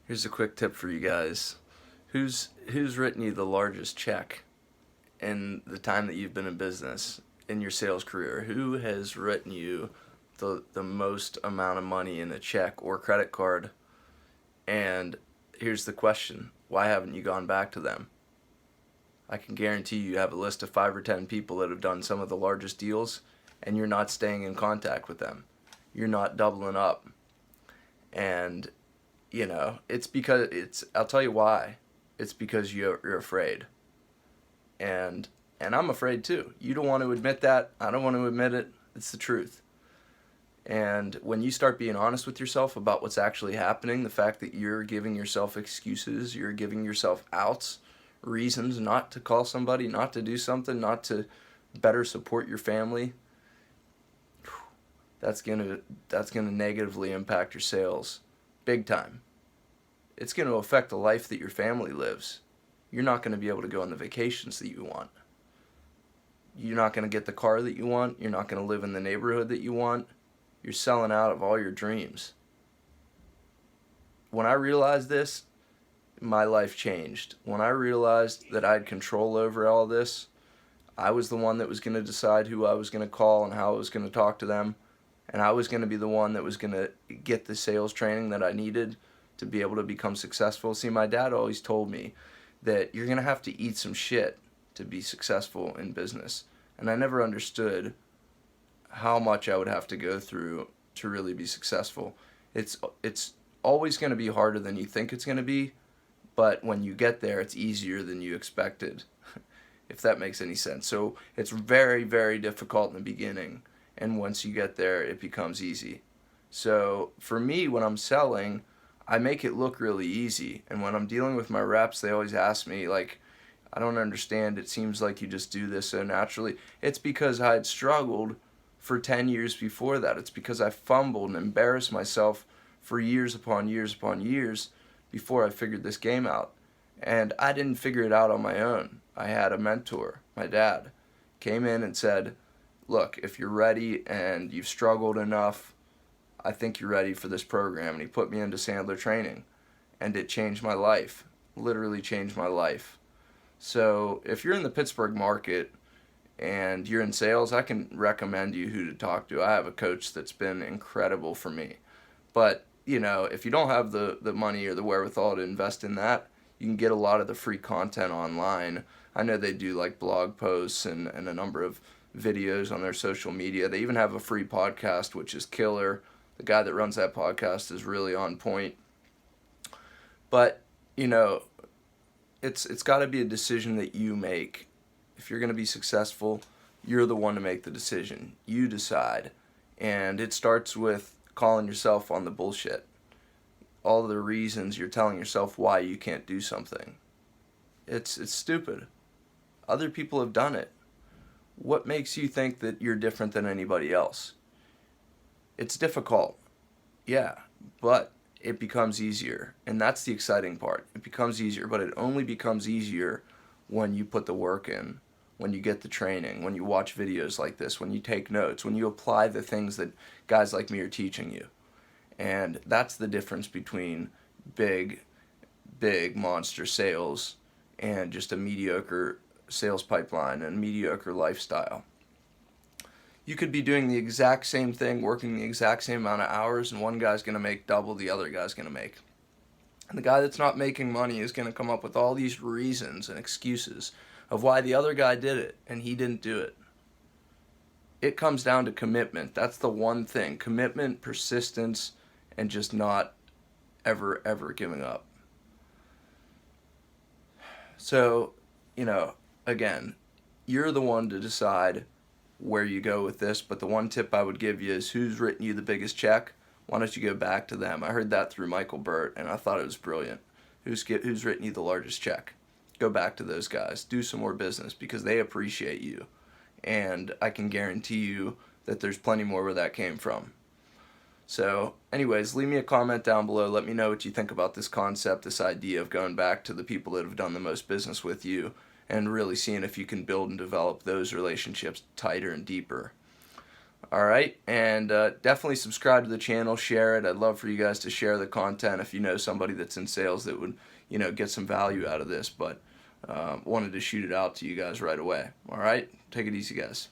Here's a quick tip for you guys. Who's written you the largest check in the time that you've been in business in your sales career? Who has written you the most amount of money in a check or credit card? And here's the question. Why haven't you gone back to them? I can guarantee you have a list of 5 or 10 people that have done some of the largest deals, and you're not staying in contact with them. You're not doubling up. And it's because I'll tell you why. It's because you're afraid. And I'm afraid too. You don't want to admit that. I don't want to admit it. It's the truth. And when you start being honest with yourself about what's actually happening, the fact that you're giving yourself excuses, you're giving yourself outs, reasons not to call somebody, not to do something, not to better support your family, that's gonna negatively impact your sales big time. It's going to affect the life that your family lives. You're not going to be able to go on the vacations that you want. You're not going to get the car that you want. You're not going to live in the neighborhood that you want. You're selling out of all your dreams. When I realized this, my life changed. When I realized that I had control over all this, I was the one that was going to decide who I was going to call and how I was going to talk to them. And I was going to be the one that was going to get the sales training that I needed to be able to become successful. See, my dad always told me that you're going to have to eat some shit to be successful in business. And I never understood how much I would have to go through to really be successful. It's always going to be harder than you think it's going to be, but when you get there, it's easier than you expected, if that makes any sense. So it's very, very difficult in the beginning, and once you get there, it becomes easy. So for me, when I'm selling, I make it look really easy. And when I'm dealing with my reps, they always ask me, like, I don't understand. It seems like you just do this so naturally. It's because I had struggled for 10 years before that. It's because I fumbled and embarrassed myself for years upon years upon years before I figured this game out. And I didn't figure it out on my own. I had a mentor. My dad came in and said, look, if you're ready and you've struggled enough, I think you're ready for this program. And he put me into Sandler training, and it changed my life, literally changed my life. So if you're in the Pittsburgh market and you're in sales, I can recommend you who to talk to. I have a coach that's been incredible for me. But, if you don't have the money or the wherewithal to invest in that, you can get a lot of the free content online. I know they do like blog posts and a number of videos on their social media. They even have a free podcast, which is killer. The guy that runs that podcast is really on point. But, it's got to be a decision that you make. If you're going to be successful, you're the one to make the decision. You decide. And it starts with calling yourself on the bullshit. All the reasons you're telling yourself why you can't do something. It's stupid. Other people have done it. What makes you think that you're different than anybody else? It's difficult, yeah, but it becomes easier, and that's the exciting part. It becomes easier, but it only becomes easier when you put the work in, when you get the training, when you watch videos like this, when you take notes, when you apply the things that guys like me are teaching you. And that's the difference between big monster sales and just a mediocre sales pipeline and mediocre lifestyle. You could be doing the exact same thing, working the exact same amount of hours, and one guy's going to make double the other guy's going to make. And the guy that's not making money is going to come up with all these reasons and excuses of why the other guy did it and he didn't do it. It comes down to commitment. That's the one thing. Commitment, persistence, and just not ever giving up. So, again, you're the one to decide where you go with this, but the one tip I would give you is who's written you the biggest check. Why don't you go back to them? I heard that through Michael Burt, and I thought it was brilliant. Who's written you the largest check? Go back to those guys. Do some more business because they appreciate you, and I can guarantee you that there's plenty more where that came from. So, anyways, leave me a comment down below. Let me know what you think about this concept, this idea of going back to the people that have done the most business with you and really seeing if you can build and develop those relationships tighter and deeper. All right, and definitely subscribe to the channel, share it. I'd love for you guys to share the content if you know somebody that's in sales that would, get some value out of this. But wanted to shoot it out to you guys right away. All right, take it easy, guys.